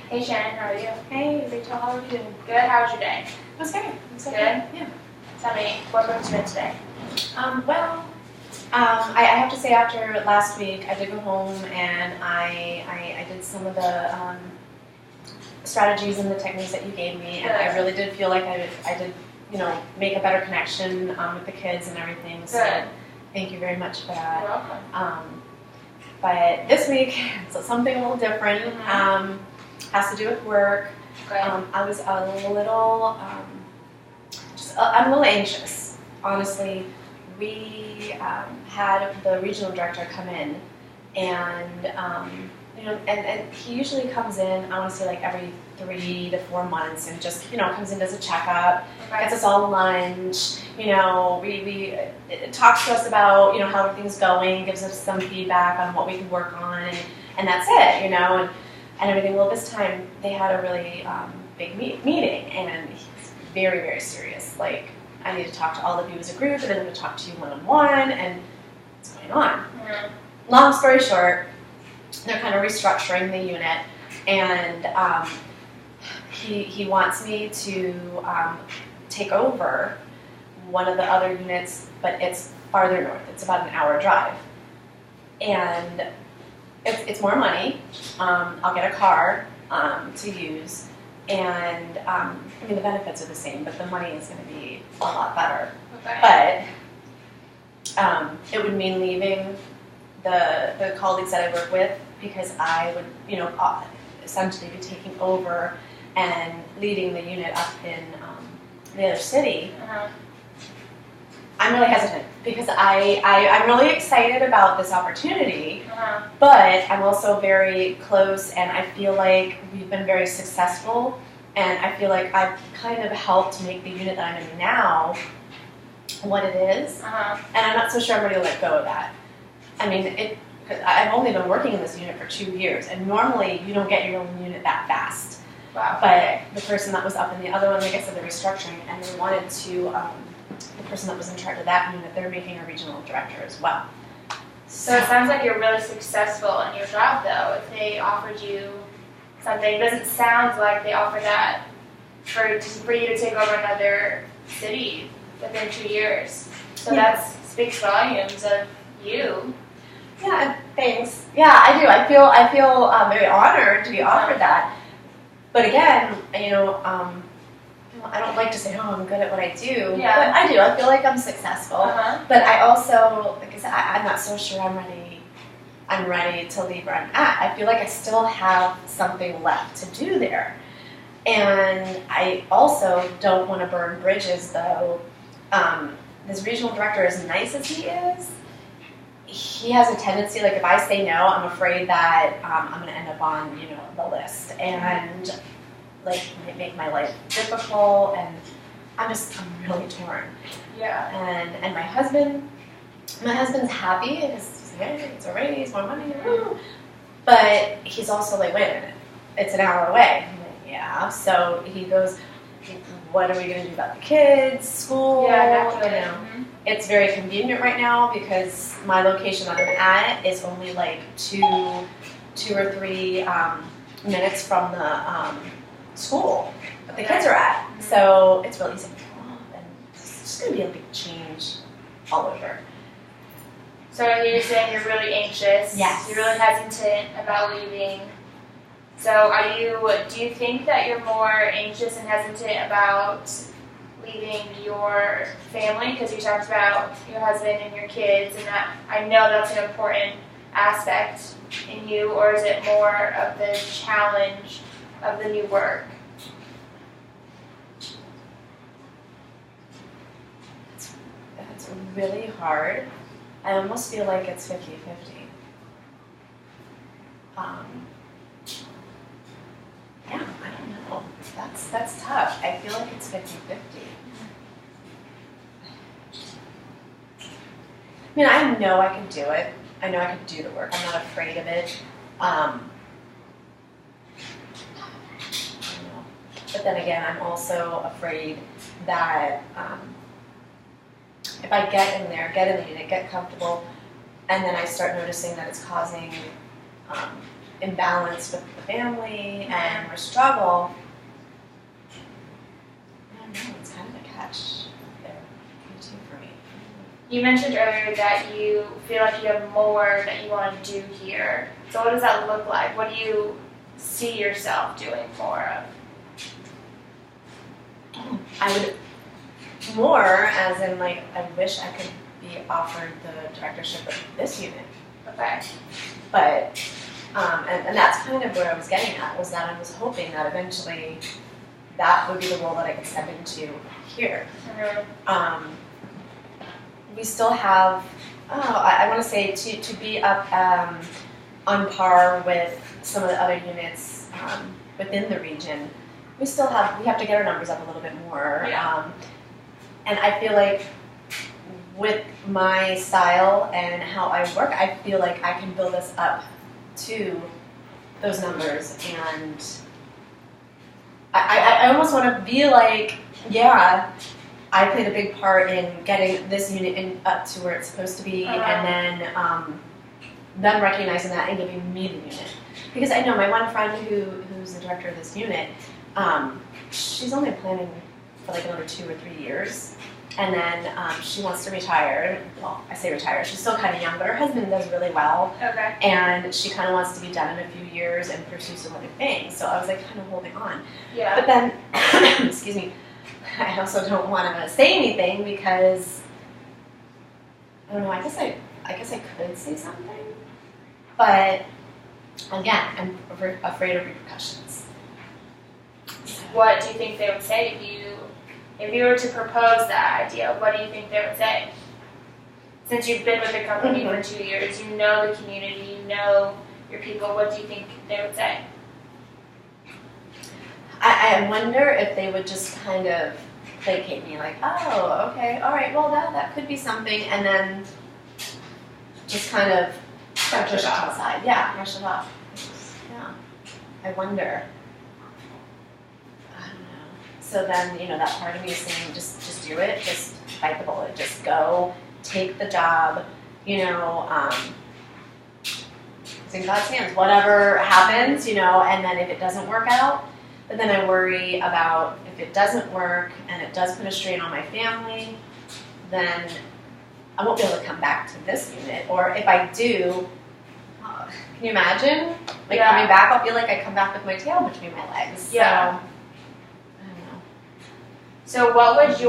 Hey Shannon, how are you? Hey Rachel, how are you doing? Good. How was your day? It was great. It was Good? Yeah. Tell me, what brought you in today? I have to say after last week, I did go home and I did some of the strategies and the techniques that you gave me, and I really did feel like I did, make a better connection with the kids and everything. So Good. thank you very much for You're that. welcome. But this week, so something a little different. Has to do with work. Good. I was a little, I'm a little anxious, honestly. We had the regional director come in, and and he usually comes in, I want to say like every 3 to 4 months, and just comes in, does a checkup, gets us all lunch. We talks to us about how everything's going, gives us some feedback on what we can work on, and that's it. And everything. Well, this time they had a really big meeting, and he's very, very serious. Like, I need to talk to all of you as a group, and then I'm going to talk to you one-on-one, and what's going on? Long story short, they're kind of restructuring the unit, and he wants me to take over one of the other units, but it's farther north. It's about an hour drive, and it's more money. I'll get a car to use, and the benefits are the same, but the money is going to be a lot better. Okay. But it would mean leaving the colleagues that I work with, because I would, essentially be taking over and leading the unit up in the other city. I'm really hesitant because I'm really excited about this opportunity, but I'm also very close, and I feel like we've been very successful, and I feel like I've kind of helped make the unit that I'm in now what it is, and I'm not so sure I'm ready to let go of that. I mean, I've only been working in this unit for 2 years, and normally you don't get your own unit that fast. Wow. But the person that was up in the other one, like I said, they're restructuring, and they wanted to. The person that was in charge of that unit, they're making a regional director as well. So it sounds like you're really successful in your job, though. If they offered you something, it doesn't sound like they offered that for you to take over another city within 2 years. So that speaks volumes of you. Yeah, thanks. Yeah, I do. I feel very honored to be offered that. But again, I don't like to say, oh, I'm good at what I do. Yeah. But I do. I feel like I'm successful. But I also, like I said, I'm not so sure I'm ready to leave where I'm at. I feel like I still have something left to do there. And I also don't want to burn bridges, though. This regional director, as nice as he is, he has a tendency, like if I say no, I'm afraid that I'm going to end up on, the list. And like might make my life difficult, and I'm really torn. Yeah. And my husband's happy because he's like, hey, it's a raise, more money, but he's also like, wait a minute, it's an hour away. I'm like, yeah. So he goes, what are we going to do about the kids, school? Yeah, definitely. It's very convenient right now because my location that I'm at is only like two or three minutes from the school that the kids are at. So it's really easy to come up, and it's just going to be a big change all over. So you're saying you're really anxious. Yes. You're really hesitant about leaving. So do you think that you're more anxious and hesitant about leaving your family? Because you talked about your husband and your kids, and that I know that's an important aspect in you, or is it more of the challenge of the new work? It's really hard. I almost feel like it's 50-50. Yeah, I don't know. That's tough. I feel like it's 50-50. I mean, I know I can do it. I know I can do the work. I'm not afraid of it. But then again, I'm also afraid that if I get in there, get in the unit, get comfortable, and then I start noticing that it's causing imbalanced with the family and we struggle. I don't know, it's kind of a catch there too for me. You mentioned earlier that you feel like you have more that you want to do here. So what does that look like? What do you see yourself doing more of? I would more as in like I wish I could be offered the directorship of this unit. Okay. But and that's kind of what I was getting at, was that I was hoping that eventually that would be the role that I could step into here. Mm-hmm. We still have, I want to say to be up on par with some of the other units within the region. We have to get our numbers up a little bit more. Yeah. And I feel like with my style and how I work, I feel like I can build us up to those numbers. And I almost want to be like, yeah, I played a big part in getting this unit up to where it's supposed to be, and then them recognizing that and giving me the unit. Because I know my one friend who's the director of this unit, she's only planning for like another 2 or 3 years. And then she wants to retire. Well, I say retire. She's still kind of young, but her husband does really well. Okay. And she kind of wants to be done in a few years and pursue some other things. So I was like kind of holding on. Yeah. But then, excuse me, I also don't want to say anything because I don't know. I guess I could say something, but again, I'm afraid of repercussions. What do you think they would say if you were to propose that idea? What do you think they would say? Since you've been with the company for 2 years, you know the community, you know your people. What do you think they would say? I wonder if they would just kind of placate me, like, oh, okay, all right, well, that could be something, and then just kind of push it aside. Yeah, brush it off. Yeah, I wonder. I don't know. So then, that part of me is saying, just do it, just bite the bullet, just go, take the job, it's in God's hands. Whatever happens, and then if it doesn't work out, but then I worry about if it doesn't work and it does put a strain on my family, then I won't be able to come back to this unit. Or if I do, can you imagine? Coming back, I'll feel like I come back with my tail between my legs. Yeah. So, I don't know. So what would if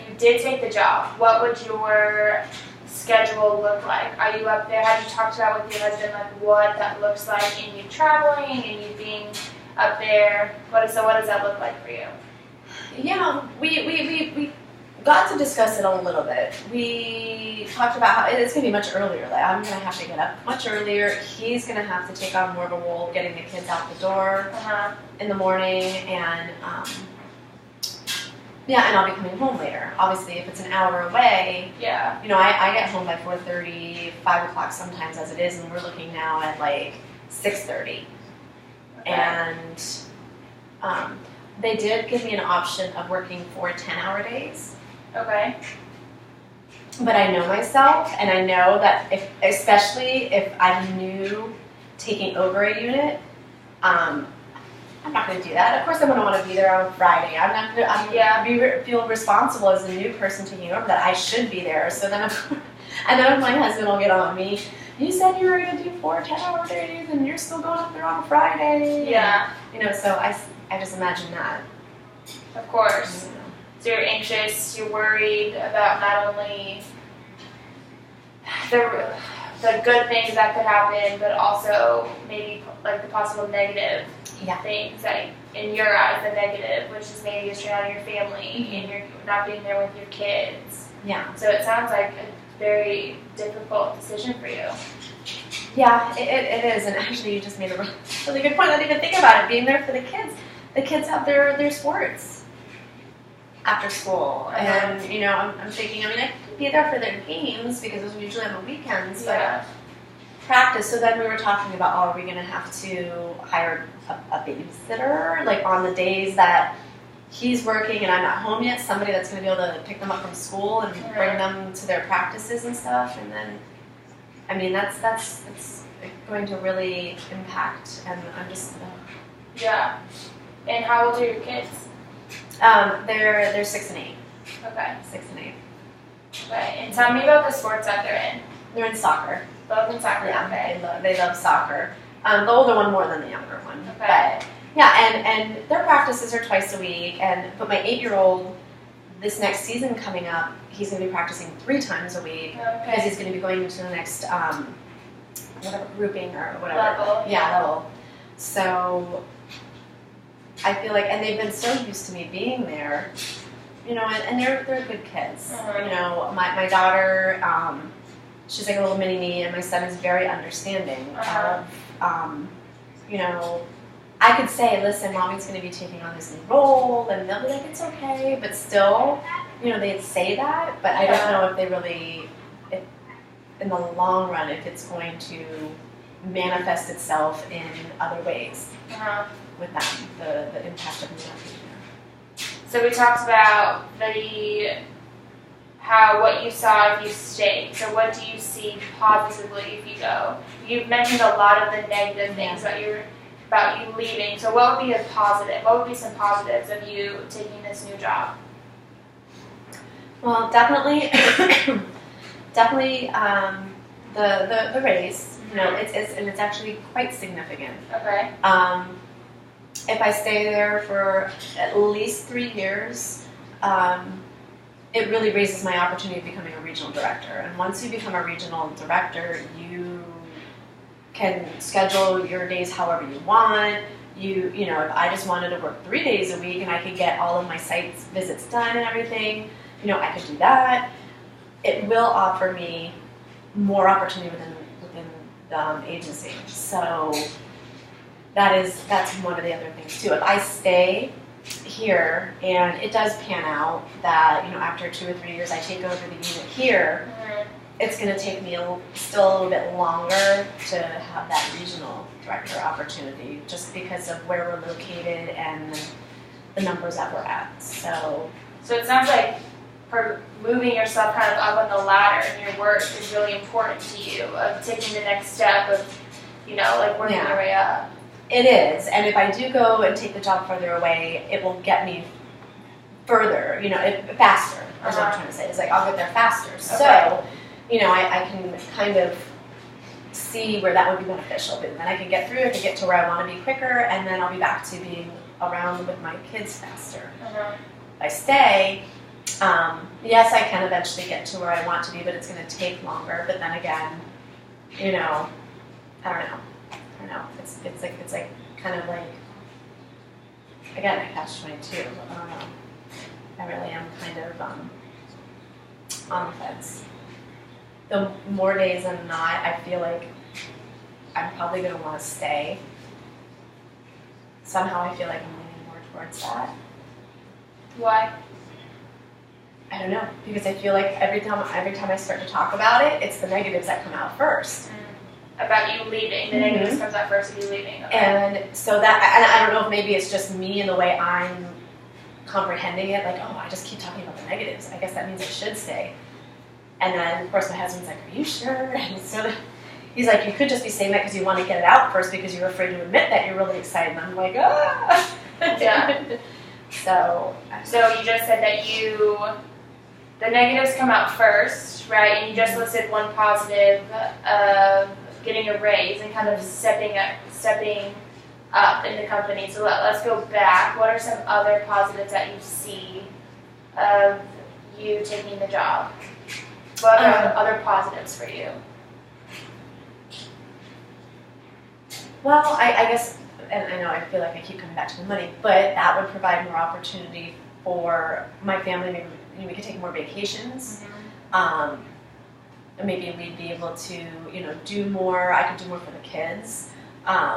you did take the job, what would your schedule look like? Are you up there? Have you talked about with your husband, like what that looks like in you traveling and you being up there? What does that look like for you? Yeah, we got to discuss it a little bit. We talked about how it's going to be much earlier. Like I'm going to have to get up much earlier. He's going to have to take on more of a role of getting the kids out the door in the morning, and and I'll be coming home later. Obviously, if it's an hour away, I get home by 4:30, 5 o'clock sometimes as it is, and we're looking now at like 6:30. And they did give me an option of working 4 10-hour days. Okay. But I know myself, and I know that especially if I'm new taking over a unit, I'm not going to do that. Of course, I'm going to want to be there on Friday. I'm going to feel responsible as a new person taking over that I should be there. So then, and then my husband will get on me. You said you were going to do 4 10-hour days, and you're still going up there on Friday. Yeah. And, so I just imagine that. Of course. So you're anxious, you're worried about not only the good things that could happen, but also maybe like the possible negative things that, in your eyes, the negative, which is maybe you're straight out of your family and you're not being there with your kids. Yeah. So it sounds like a very difficult decision for you. Yeah, it is. And actually, you just made a really good point. I didn't even think about it, being there for the kids. The kids have their sports after school. And, I'm thinking, I could be there for their games because it's usually on the weekends, but practice. So then we were talking about, are we going to have to hire a babysitter, like on the days that he's working and I'm not home yet, somebody that's going to be able to pick them up from school and bring them to their practices and stuff. And then, that's it going to really impact, and I'm just. Yeah. And how old are your kids? They're 6 and 8. Okay. 6 and 8. Okay. And tell me about the sports that they're in. They're in soccer. Both in soccer. Yeah, Okay. they love soccer. The older one more than the younger one. Okay. But yeah, and their practices are twice a week. But my 8-year-old, this next season coming up, he's going to be practicing 3 times a week because Okay. he's going to be going into the next whatever grouping or whatever Level. Yeah, level. So I feel like, and they've been so used to me being there, you know, and they're good kids. Uh-huh. You know, my daughter, she's like a little mini me, and my son is very understanding Uh-huh. of, you know, I could say, listen, mommy's going to be taking on this new role, and they'll be like, it's okay, but still, you know, they'd say that, but I Yeah. don't know if they really, if, in the long run, if it's going to manifest itself in other ways Uh-huh. with them, the impact of me not being there. So we talked about what you saw if you stayed. So what do you see positively if you go? You've mentioned a lot of the negative things about you leaving. So what would be a positive? What would be some positives of you taking this new job? Well, definitely, the raise. You know, it's actually quite significant. Okay. If I stay there for at least 3 years, it really raises my opportunity of becoming a regional director. And once you become a regional director, you can schedule your days however you want. You know, if I just wanted to work 3 days a week and I could get all of my site visits done and everything, you know, I could do that. It will offer me more opportunity within the agency. So that's one of the other things too. If I stay here and it does pan out that, you know, after 2 or 3 years I take over the unit here, Mm-hmm. it's going to take me still a little bit longer to have that regional director opportunity just because of where we're located and the numbers that we're at. So So it sounds like moving yourself kind of up on the ladder in your work is really important to you, of taking the next step of, you know, like working your way up. it is, and if I do go and take the job further away, it will get me further, you know, faster, is what I'm trying to say. It's like I'll get there faster. So, you know, I can kind of see where that would be beneficial. But then I can get through it to get to where I want to be quicker, and then I'll be back to being around with my kids faster. Uh-huh. If I stay, yes, I can eventually get to where I want to be, but it's going to take longer. But then again, you know, I don't know. It's like kind of like, again, I catch-22. I really am kind of on the fence. The more days than not, I feel like I'm probably going to want to stay. Somehow I feel like I'm leaning more towards that. Why? I don't know, because I feel like every time I start to talk about it, it's the negatives that come out first. About you leaving. The negatives comes out first of you leaving. Okay. And so that, and I don't know if maybe it's just me and the way I'm comprehending it, like, oh, I just keep talking about the negatives. I guess that means I should stay. And then, of course, my husband's like, are you sure? And so he's like, you could just be saying that because you want to get it out first because you're afraid to admit that you're really excited. And I'm like, ah. Yeah. So you just said that the negatives come out first, right? And you just listed one positive of getting a raise and kind of stepping up in the company. So let's go back. What are some other positives that you see of you taking the job? What are other positives for you? Well, I guess, and I know I feel like I keep coming back to the money, but that would provide more opportunity for my family. Maybe we could take more vacations. Mm-hmm. And maybe we'd be able to, you know, do more. I could do more for the kids. Yeah,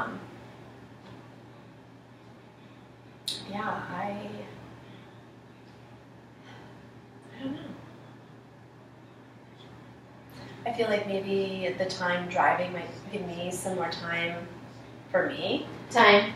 I don't know. I feel like maybe the time driving might give me some more time for me. Time.